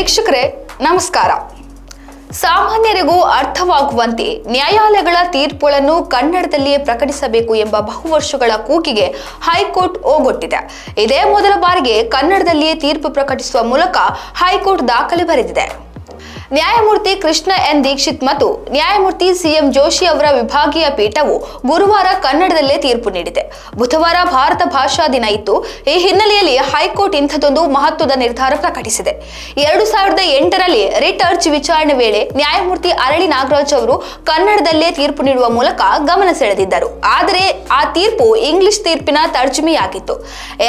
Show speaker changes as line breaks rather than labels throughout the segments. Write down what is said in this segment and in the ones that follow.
ವೀಕ್ಷಕರೇ ನಮಸ್ಕಾರ. ಸಾಮಾನ್ಯರಿಗೂ ಅರ್ಥವಾಗುವಂತೆ ನ್ಯಾಯಾಲಯಗಳ ತೀರ್ಪುಗಳನ್ನು ಕನ್ನಡದಲ್ಲಿಯೇ ಪ್ರಕಟಿಸಬೇಕು ಎಂಬ ಬಹುವರ್ಷಗಳ ಕೂಗಿಗೆ ಹೈಕೋರ್ಟ್ ಓಗೊಟ್ಟಿದೆ. ಇದೇ ಮೊದಲ ಬಾರಿಗೆ ಕನ್ನಡದಲ್ಲಿಯೇ ತೀರ್ಪು ಪ್ರಕಟಿಸುವ ಮೂಲಕ ಹೈಕೋರ್ಟ್ ದಾಖಲೆ ಬರೆದಿದೆ. ನ್ಯಾಯಮೂರ್ತಿ ಕೃಷ್ಣ ಎನ್ ದೀಕ್ಷಿತ್ ಮತ್ತು ನ್ಯಾಯಮೂರ್ತಿ ಸಿಎಂ ಜೋಶಿ ಅವರ ವಿಭಾಗೀಯ ಪೀಠವು ಗುರುವಾರ ಕನ್ನಡದಲ್ಲೇ ತೀರ್ಪು ನೀಡಿದೆ. ಬುಧವಾರ ಭಾರತ ಭಾಷಾ ದಿನ ಇತ್ತು. ಈ ಹಿನ್ನೆಲೆಯಲ್ಲಿ ಹೈಕೋರ್ಟ್ ಇಂಥದೊಂದು ಮಹತ್ವದ ನಿರ್ಧಾರ ಪ್ರಕಟಿಸಿದೆ. 2008ರಲ್ಲಿ ರಿಟ್ ಅರ್ಜಿ ವಿಚಾರಣೆ ವೇಳೆ ನ್ಯಾಯಮೂರ್ತಿ ಅರಳಿ ನಾಗರಾಜ್ ಅವರು ಕನ್ನಡದಲ್ಲೇ ತೀರ್ಪು ನೀಡುವ ಮೂಲಕ ಗಮನ ಸೆಳೆದಿದ್ದರು. ಆದರೆ ಆ ತೀರ್ಪು ಇಂಗ್ಲಿಷ್ ತೀರ್ಪಿನ ತರ್ಜುಮೆಯಾಗಿತ್ತು.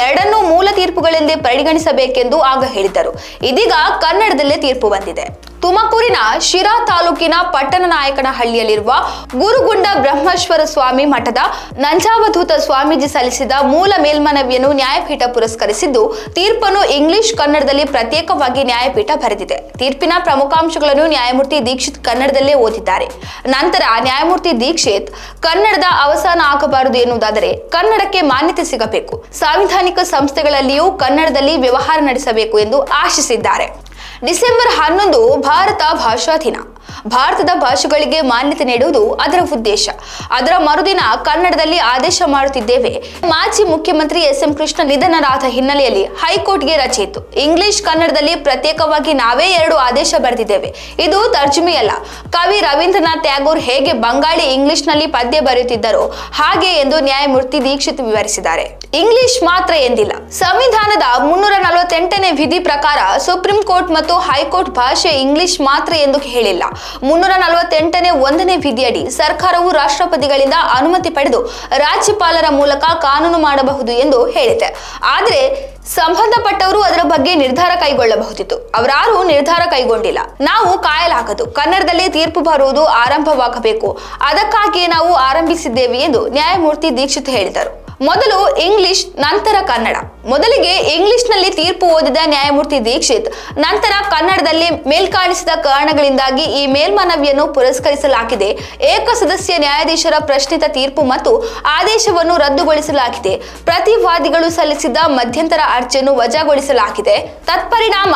ಎರಡನ್ನೂ ಮೂಲ ತೀರ್ಪುಗಳೆಂದೇ ಪರಿಗಣಿಸಬೇಕೆಂದು ಆಗ ಹೇಳಿದ್ದರು. ಇದೀಗ ಕನ್ನಡದಲ್ಲೇ ತೀರ್ಪು ಬಂದಿದೆ. ತುಮಕೂರಿನ ಶಿರಾ ತಾಲೂಕಿನ ಪಟ್ಟಣನಾಯಕನಹಳ್ಳಿಯಲ್ಲಿರುವ ಗುರುಗುಂಡ ಬ್ರಹ್ಮೇಶ್ವರ ಸ್ವಾಮಿ ಮಠದ ನಂಜಾವಧೂತ ಸ್ವಾಮೀಜಿ ಸಲ್ಲಿಸಿದ ಮೂಲ ಮೇಲ್ಮನವಿಯನ್ನು ನ್ಯಾಯಪೀಠ ಪುರಸ್ಕರಿಸಿದ್ದು, ತೀರ್ಪನ್ನು ಇಂಗ್ಲಿಷ್ ಕನ್ನಡದಲ್ಲಿ ಪ್ರತ್ಯೇಕವಾಗಿ ನ್ಯಾಯಪೀಠ ಬರೆದಿದೆ. ತೀರ್ಪಿನ ಪ್ರಮುಖಾಂಶಗಳನ್ನು ನ್ಯಾಯಮೂರ್ತಿ ದೀಕ್ಷಿತ್ ಕನ್ನಡದಲ್ಲೇ ಓದಿದ್ದಾರೆ. ನಂತರ ನ್ಯಾಯಮೂರ್ತಿ ದೀಕ್ಷಿತ್ ಕನ್ನಡದ ಅವಸಾನ ಆಗಬಾರದು ಎನ್ನುವುದಾದರೆ ಕನ್ನಡಕ್ಕೆ ಮಾನ್ಯತೆ ಸಿಗಬೇಕು, ಸಾಂವಿಧಾನಿಕ ಸಂಸ್ಥೆಗಳಲ್ಲಿಯೂ ಕನ್ನಡದಲ್ಲಿ ವ್ಯವಹಾರ ನಡೆಸಬೇಕು ಎಂದು ಆಶಿಸಿದ್ದಾರೆ. ಡಿಸೆಂಬರ್ 11 ಭಾರತ ಭಾಷಾ ದಿನ. ಭಾರತದ ಭಾಷೆಗಳಿಗೆ ಮಾನ್ಯತೆ ನೀಡುವುದು ಅದರ ಉದ್ದೇಶ. ಅದರ ಮರುದಿನ ಕನ್ನಡದಲ್ಲಿ ಆದೇಶ ಮಾಡುತ್ತಿದ್ದೇವೆ. ಮಾಜಿ ಮುಖ್ಯಮಂತ್ರಿ ಎಸ್.ಎಂ. ಕೃಷ್ಣ ನಿಧನರಾದ ಹಿನ್ನೆಲೆಯಲ್ಲಿ ಹೈಕೋರ್ಟ್ಗೆ ರಜೆ ಇತ್ತು. ಇಂಗ್ಲಿಷ್ ಕನ್ನಡದಲ್ಲಿ ಪ್ರತ್ಯೇಕವಾಗಿ ನಾವೇ 2 ಆದೇಶ ಬರೆದಿದ್ದೇವೆ. ಇದು ತರ್ಜುಮೆಯಲ್ಲ. ಕವಿ ರವೀಂದ್ರನಾಥ್ ಟ್ಯಾಗೋರ್ ಹೇಗೆ ಬಂಗಾಳಿ ಇಂಗ್ಲಿಷ್ನಲ್ಲಿ ಪದ್ಯ ಬರೆಯುತ್ತಿದ್ದರೋ ಹಾಗೆ ಎಂದು ನ್ಯಾಯಮೂರ್ತಿ ದೀಕ್ಷಿತ್ ವಿವರಿಸಿದ್ದಾರೆ. ಇಂಗ್ಲಿಷ್ ಮಾತ್ರ ಎಂದಿಲ್ಲ. ಸಂವಿಧಾನದ 348ನೇ ವಿಧಿ ಪ್ರಕಾರ ಸುಪ್ರೀಂ ಕೋರ್ಟ್ ಮತ್ತು ಹೈಕೋರ್ಟ್ ಭಾಷೆ ಇಂಗ್ಲಿಷ್ ಮಾತ್ರ ಎಂದು ಹೇಳಿಲ್ಲ. 348ನೇ 1ನೇ ವಿಧಿಯಡಿ ಸರ್ಕಾರವು ರಾಷ್ಟ್ರಪತಿಗಳಿಂದ ಅನುಮತಿ ಪಡೆದು ರಾಜ್ಯಪಾಲರ ಮೂಲಕ ಕಾನೂನು ಮಾಡಬಹುದು ಎಂದು ಹೇಳಿದೆ. ಆದರೆ ಸಂಬಂಧಪಟ್ಟವರು ಅದರ ಬಗ್ಗೆ ನಿರ್ಧಾರ ಕೈಗೊಳ್ಳಬಹುದಿತ್ತು. ಅವರಾರು ನಿರ್ಧಾರ ಕೈಗೊಂಡಿಲ್ಲ. ನಾವು ಕಾಯಲಾಗದು. ಕನ್ನಡದಲ್ಲಿ ತೀರ್ಪು ಬರುವುದು ಆರಂಭವಾಗಬೇಕು. ಅದಕ್ಕಾಗಿಯೇ ನಾವು ಆರಂಭಿಸಿದ್ದೇವೆ ಎಂದು ನ್ಯಾಯಮೂರ್ತಿ ದೀಕ್ಷಿತ್ ಹೇಳಿದರು. ಮೊದಲು ಇಂಗ್ಲಿಷ್, ನಂತರ ಕನ್ನಡ. ಮೊದಲಿಗೆ ಇಂಗ್ಲಿಷ್ನಲ್ಲಿ ತೀರ್ಪು ಓದಿದ ನ್ಯಾಯಮೂರ್ತಿ ದೀಕ್ಷಿತ್ ನಂತರ ಕನ್ನಡದಲ್ಲಿ ಮೇಲ್ಕಾಣಿಸಿದ ಕಾರಣಗಳಿಂದಾಗಿ ಈ ಮೇಲ್ಮನವಿಯನ್ನು ಪುರಸ್ಕರಿಸಲಾಗಿದೆ. ಏಕಸದಸ್ಯ ನ್ಯಾಯಾಧೀಶರ ಪ್ರಶ್ನಿತ ತೀರ್ಪು ಮತ್ತು ಆದೇಶವನ್ನು ರದ್ದುಗೊಳಿಸಲಾಗಿದೆ. ಪ್ರತಿವಾದಿಗಳು ಸಲ್ಲಿಸಿದ್ದ ಮಧ್ಯಂತರ ಅರ್ಜಿಯನ್ನು ವಜಾಗೊಳಿಸಲಾಗಿದೆ. ತತ್ಪರಿಣಾಮ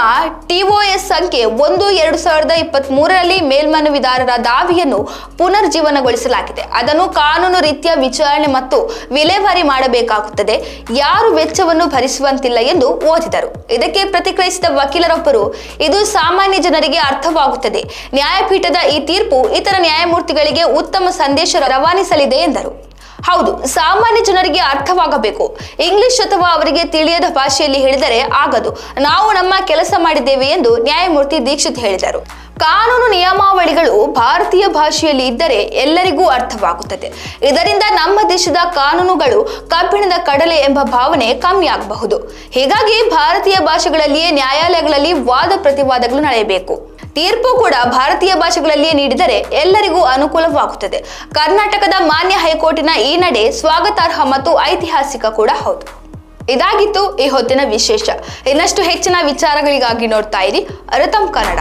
ಟಿಒಎಸ್ ಸಂಖ್ಯೆ 1/2023ರಲ್ಲಿ ಮೇಲ್ಮನವಿದಾರರ ದಾವೆಯನ್ನು ಪುನರ್ಜೀವನಗೊಳಿಸಲಾಗಿದೆ. ಅದನ್ನು ಕಾನೂನು ರೀತಿಯ ವಿಚಾರಣೆ ಮತ್ತು ವಿಲೇವಾರಿ ಮಾಡಬೇಕಾಗುತ್ತದೆ. ಯಾರು ವೆಚ್ಚವನ್ನು ಭರಿಸುವಂತಿಲ್ಲ ಎಂದು ಓದಿದರು. ಇದಕ್ಕೆ ಪ್ರತಿಕ್ರಿಯಿಸಿದ ವಕೀಲರೊಬ್ಬರು, ಇದು ಸಾಮಾನ್ಯ ಜನರಿಗೆ ಅರ್ಥವಾಗುತ್ತದೆ. ನ್ಯಾಯಪೀಠದ ಈ ತೀರ್ಪು ಇತರ ನ್ಯಾಯಮೂರ್ತಿಗಳಿಗೆ ಉತ್ತಮ ಸಂದೇಶ ರವಾನಿಸಲಿದೆ ಎಂದರು. ಹೌದು, ಸಾಮಾನ್ಯ ಜನರಿಗೆ ಅರ್ಥವಾಗಬೇಕು. ಇಂಗ್ಲಿಷ್ ಅಥವಾ ಅವರಿಗೆ ತಿಳಿಯದ ಭಾಷೆಯಲ್ಲಿ ಹೇಳಿದರೆ ಆಗದು. ನಾವು ನಮ್ಮ ಕೆಲಸ ಮಾಡಿದ್ದೇವೆ ಎಂದು ನ್ಯಾಯಮೂರ್ತಿ ದೀಕ್ಷಿತ್ ಹೇಳಿದರು. ಕಾನೂನು ನಿಯಮಾವಳಿಗಳು ಭಾರತೀಯ ಭಾಷೆಯಲ್ಲಿ ಇದ್ದರೆ ಎಲ್ಲರಿಗೂ ಅರ್ಥವಾಗುತ್ತದೆ. ಇದರಿಂದ ನಮ್ಮ ದೇಶದ ಕಾನೂನುಗಳು ಕಬ್ಬಿಣದ ಕಡಲೆ ಎಂಬ ಭಾವನೆ ಕಮ್ಮಿಯಾಗಬಹುದು. ಹೀಗಾಗಿ ಭಾರತೀಯ ಭಾಷೆಗಳಲ್ಲಿಯೇ ನ್ಯಾಯಾಲಯಗಳಲ್ಲಿ ವಾದ ಪ್ರತಿವಾದಗಳು ನಡೆಯಬೇಕು. ತೀರ್ಪು ಕೂಡ ಭಾರತೀಯ ಭಾಷೆಗಳಲ್ಲಿಯೇ ನೀಡಿದರೆ ಎಲ್ಲರಿಗೂ ಅನುಕೂಲವಾಗುತ್ತದೆ. ಕರ್ನಾಟಕದ ಮಾನ್ಯ ಹೈಕೋರ್ಟಿನ ಈ ನಡೆ ಸ್ವಾಗತಾರ್ಹ ಮತ್ತು ಐತಿಹಾಸಿಕ ಕೂಡ ಹೌದು. ಇದಾಗಿತ್ತು ಈ ಹೊತ್ತಿನ ವಿಶೇಷ. ಇನ್ನಷ್ಟು ಹೆಚ್ಚಿನ ವಿಚಾರಗಳಿಗಾಗಿ ನೋಡ್ತಾ ಇರಿ ಅರತಂ ಕನ್ನಡ.